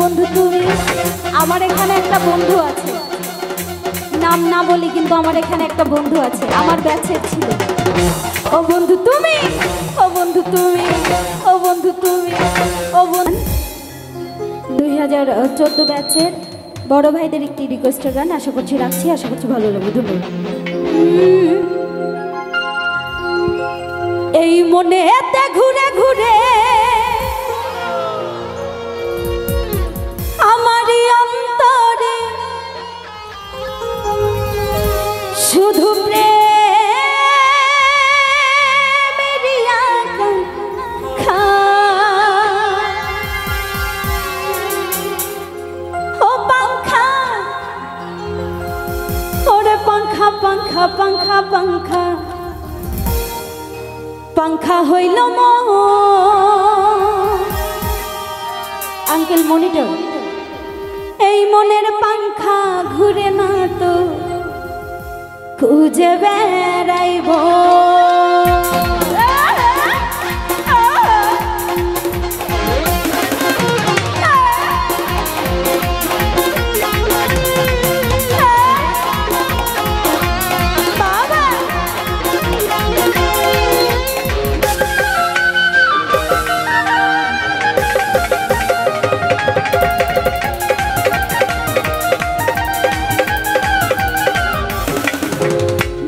বন্ধু তুমি, আমার এখানে একটা বন্ধু আছে, নাম না বলি কিন্তু আমার এখানে একটা বন্ধু আছে, আমার ব্যাচের ছিল। ও বন্ধু তুমি, ও বন্ধু তুমি, ও বন্ধু তুমি, ও বন্ধু। 2014 ব্যাচের বড় ভাইদের একটি রিকোয়েস্টের গান, আশা করছি রাখছি, আশা করছি ভালো লাগবে। ধন্যবাদ। এই মনেতে ঘুরে ঘুরে আমারই অন্তরে শুধু প্রেমেরই আকাঙ্ক্ষা। ও পাঙ্খা, ওরে পাঙ্খা পাঙ্খা পাঙ্খা পাঙ্খা পাঙ্খা হইল মন। আঙ্কেল মনিটর, এই মনের পাঙ্খা ঘুরে না তো খুঁজে বেড়াইব।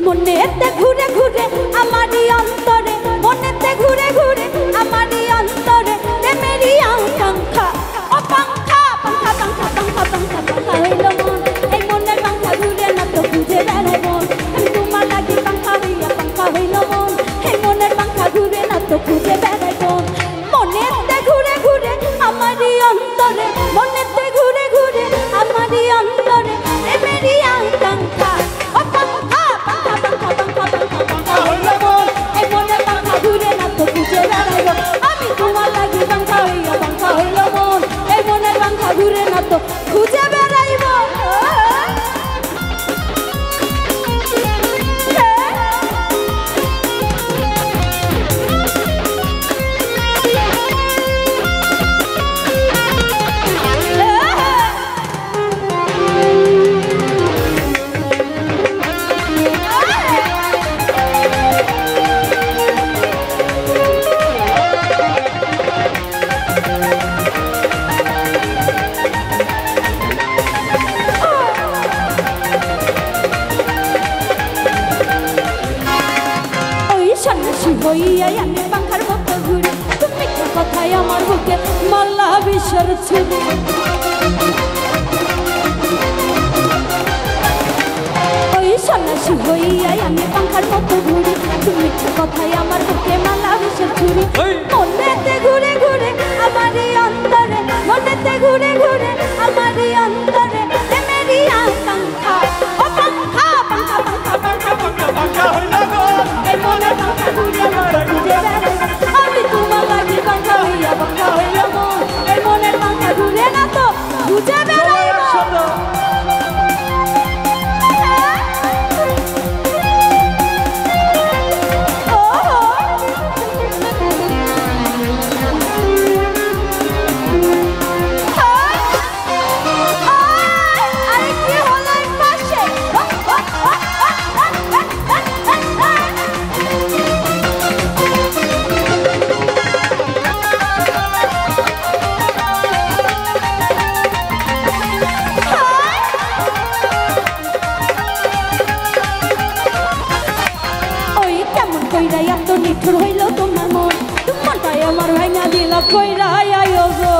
মনেতে ঘুরে ঘুরে আমারই অন্তরে, মনেতে ঘুরে ঘুরে আমারই অন্তরে প্রেমেরই আকাঙ্ক্ষা। ও পাঙ্খা পাঙ্খা পাঙ্খা পাঙ্খা পাঙ্খা পাঙ্খা হইল মন। এই মনের পাঙ্খা ঘুরে না তো খুঁজে বেড়াই মন। আমি তোমার লাগি পাঙ্খা হইয়া পাঙ্খা হইল মন। এই মনের পাঙ্খা ঘুরে না তো খুঁজে বেড়াই মন। মনেতে ঘুরে ঘুরে আমারই অন্তরে, মনেতে ঘুরে ঘুরে আমারই অন্তরে প্রেমেরই আকাঙ্ক্ষা। ও পাঙ্খা পাঙ্খা পাঙ্খা পাঙ্খা পাঙ্খা পাঙ্খা হইল মন। এই মনের পাঙ্খা ঘুরে না তো খুঁজে বেড়াইব। আমি তোমার লাগি পাঙ্খা হইয়া পাঙ্খা হইল মন। এই মনের পাঙ্খা ঘুরে না তো খুঁজে বেড়াইব। হইয়াই আমি পাঙ্খার মতো ঘুরি, তুমি কথায় আমার বুকে মাল্লা বিষর ছুরি। ওই সন্ন্যাসী হইয়াই আমি পাঙ্খার মতো ঘুরি, তুমি কথায় আমার বুকে মাল্লা বিষর ছুরি। মনেতে ঘুরে ঘুরে আমারই অন্তরে, মনেতে ঘুরে ঘুরে আমারই অন্তরে প্রেমেরই আকাঙ্ক্ষা। ও পাঙ্খা পাঙ্খা পাঙ্খা পাঙ্খা পাঙ্খা পাঙ্খা হইল মন। এই মনের পাঙ্খা ঘুরে না তো খুঁজে বেড়াই। আমি তোমার লাগি পাঙ্খা হইয়া পাঙ্খা হইল মন। এই মনের পাঙ্খা ঘুরে না তো খুঁজে বেড়াই। নিঠুর হইল তোমার মন, মনটাই আমার ভাঙা দিলা কইরা আয়ো গো।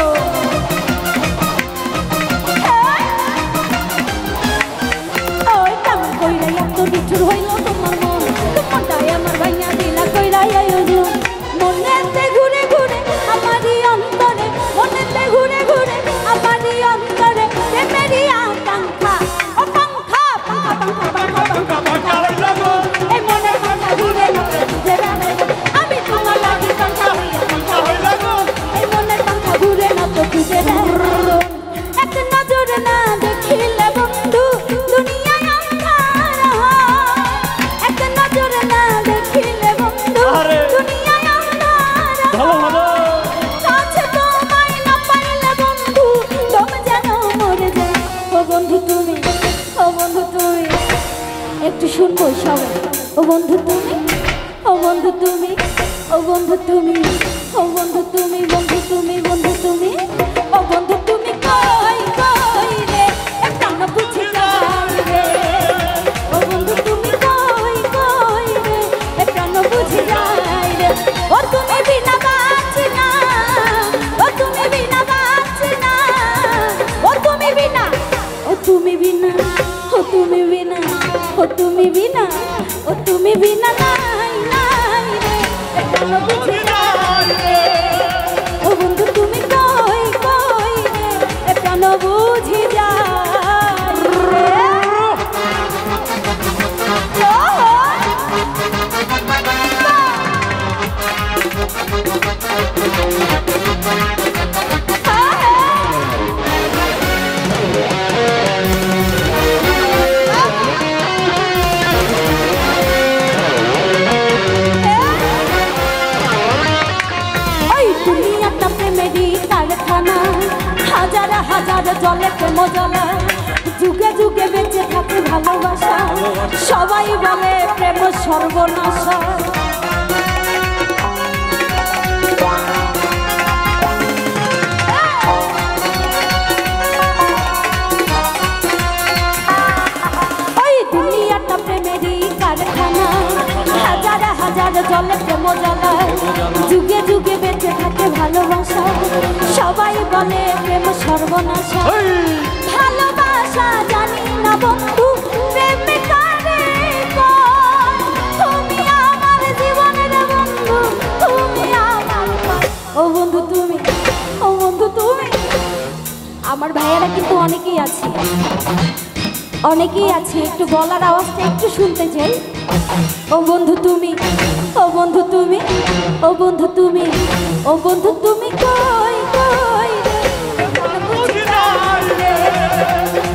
ওই কেমন কইরা এত নিঠুর হইল তোমার মন, মনটাই আমার ভাঙা দিলা কইরা আয়ো গো। মনেতে ঘুরে ঘুরে আমারই অন্তরে, মনেতে ঘুরে ঘুরে আমারই অন্তরে প্রেমেরই আকাঙ্ক্ষা। ও পাঙ্খা পাঙ্খা পাঙ্খা পাঙ্খা পাঙ্খা পাঙ্খা হইল মন। এই মনের পাঙ্খা ঘুরে না খুঁজে বেড়াই। আমি তোমার লাগি পাঙ্খা হইয়া পাঙ্খা হইল মন। এই মনের পাঙ্খা ঘুরে না তো খুঁজে বেড়াই। এক নজর না দেখিলে বন্ধু দুনিয়ায় অন্ধার হয়। শুনবো সবাই। ও বন্ধু তুমি, ও বন্ধু তুমি, ও বন্ধু তুমি, ও বন্ধু তুমি, বন্ধু তুমি, বন্ধু তুমি, ও বন্ধু তুমি কই কই রে প্রাণ বুঝে যায় রে। ও বন্ধু তুমি কই কই রে প্রাণ বুঝে যায় রে। ও তুমি বিনা বাঁচি না, ও তুমি বিনা বাঁচি না, ও তুমি বিনা, ও তুমি বিনা, ও তুমি বিনা, ও তুমি বিনা, ও তুমি বিনা নাই নাই রে প্রাণ বুঝে যায় রে। ও বন্ধু তুমি কই কই রে প্রাণ বুঝে যায় রে। হাজার হাজার জলে প্রেম জ্বলা, যুগে যুগে বেঁচে থাকে ভালোবাসা, সবাই বলে প্রেম সর্বনাশা। ওই দুনিয়াটা প্রেমেরই কারখানা, হাজার হাজার জলে প্রেম জ্বলা, যুগে যুগে বেঁচে থাকে ভালোবাসা, সবাই বলে প্রেম সর্বনাশা। ভালোবাসা জানি না বন্ধু প্রেমে কারে কয়, তুমি আমার জীবনের বন্ধু, তুমি আমার। ও বন্ধু তুমি, ও বন্ধু তুমি। আমার ভাইয়েরা কিন্তু অনেকেই আছে, অনেকেই আছে, একটু গলার আওয়াজটা একটু শুনতে চাই। ও বন্ধু তুমি, ও বন্ধু তুমি, ও বন্ধু তুমি, ও বন্ধু তুমি কই কই রে বুঝি যায় রে।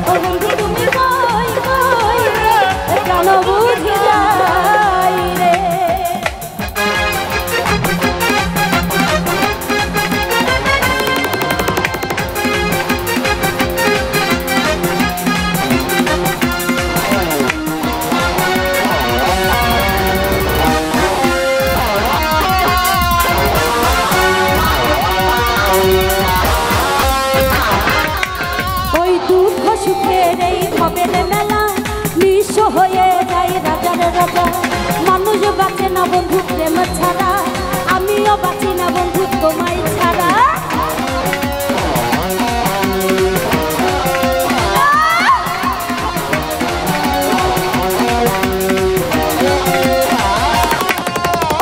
ও বন্ধু তুমি কই কই রে প্রাণ বুঝি যায় রে। হয়ে যায় রাজার রাজা, মানুষ বাঁচে না বন্ধু প্রেম ছাড়া, আমিও বাঁচি না বন্ধু তোমায় ছাড়া।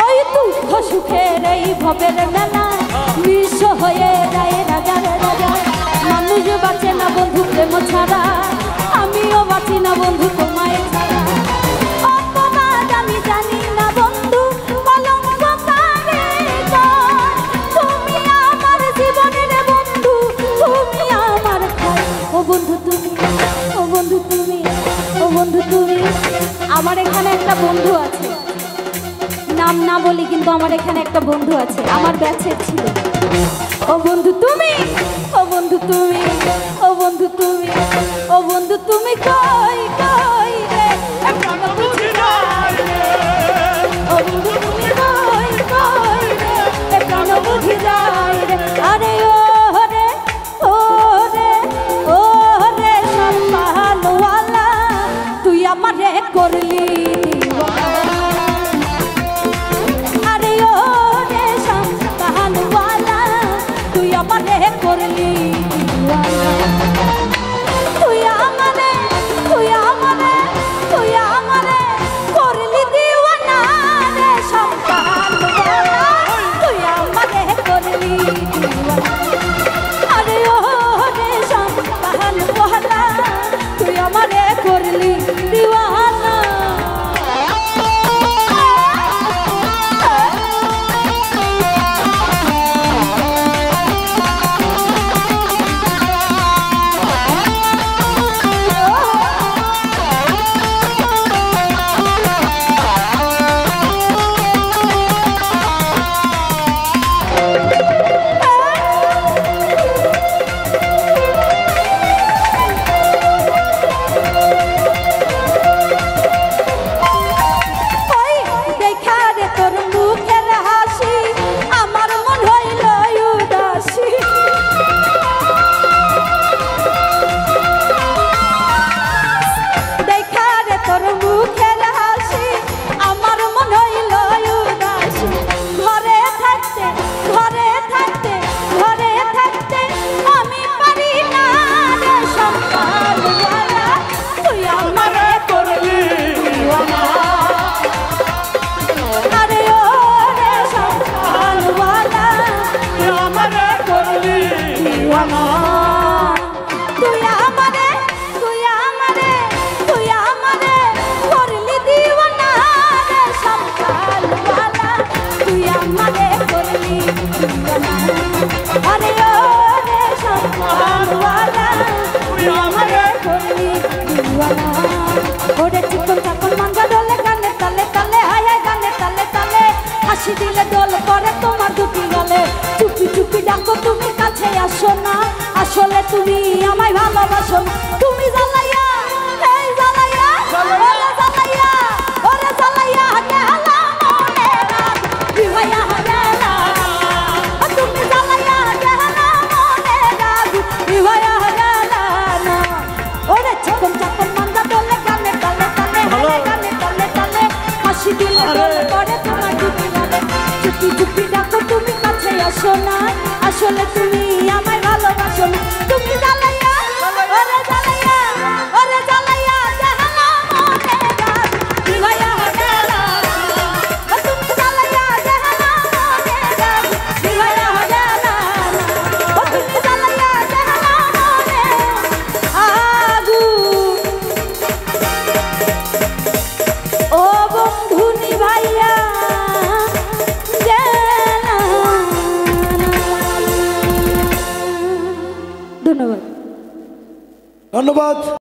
ওই দুঃখ সুখের এই ভবের মেলা, নিঃস্ব হয়ে যায় রাজার রাজা, মানুষ বাঁচে না বন্ধু প্রেম ছাড়া, আমিও বাঁচি না বন্ধু তোমায় ছাড়া। অপবাদ আমি জানি না বন্ধু, কলঙ্ক কারে কয়, তুমি আমার জীবনের বন্ধু, তুমি আমার খায়। ও বন্ধু তুমি, ও বন্ধু তুমি, ও বন্ধু তুমি। আমার এখানে একটা বন্ধু আছে, নাম না বলি কিন্তু আমার এখানে একটা বন্ধু আছে, আমার ব্যাচের ছিল। ও বন্ধু তুমি, ও বন্ধু তুমি, ও বন্ধু তুমি, ও বন্ধু তুমি কই কই রে প্রাণ বুঝি যায় রে। ও বন্ধু তুমি কই কই রে প্রাণ বুঝি যায় রে। আরে ও রে, ও রে, ও রে সম্মানওয়ালা, তুই আমারে করলি দিওয়ানা। আরে ও রে সম্মানওয়ালা, তুই আমারে করলি দিওয়ানা। তুই আমারে, তুই আমারে, তুই আমারে করলি দিওয়ানা রে সম্মানওয়ালা, তুই আমারে করলি দিওয়ানা। আরে ও রে সম্মানওয়ালা, তুই আমারে করলি দিওয়ানা। চুপি ডাকো তুমি কাছে আসো না আসলে তুমি আমায় ভালোবাসো না তুমি জ্বালাইয়া এই জ্বালাইয়া ওরে জ্বালাইয়া ওরে জ্বালাইয়া গেলা মনে রাত বিভাইয়া গেলা তুমি জ্বালাইয়া গেলা মনে রাত বিভাইয়া গেলা না ওরে চকন চকন মান্দা দলে কানে কানে কানে কানে কানে কানে হাসি দিলে দলে পড়ে তোমার ডুবি গলে চুপি চুপি ডাকো তুমি কাছে আসো না আসলে তুমি আমায় ভালোবাসো না তুমি জ্বালাইয়া ওরে জ্বালাইয়া ওরে জ্বালাইয়া গেলা মনে রাত বিভাইয়া গেলা তুমি জ্বালাইয়া গেলা মনে রাত বিভাইয়া গেলা তুমি জ্বালাইয়া গেলা মনে আগুন ও বন্ধু নিভাইয়া গেলা ধন্যবাদ ধন্যবাদ।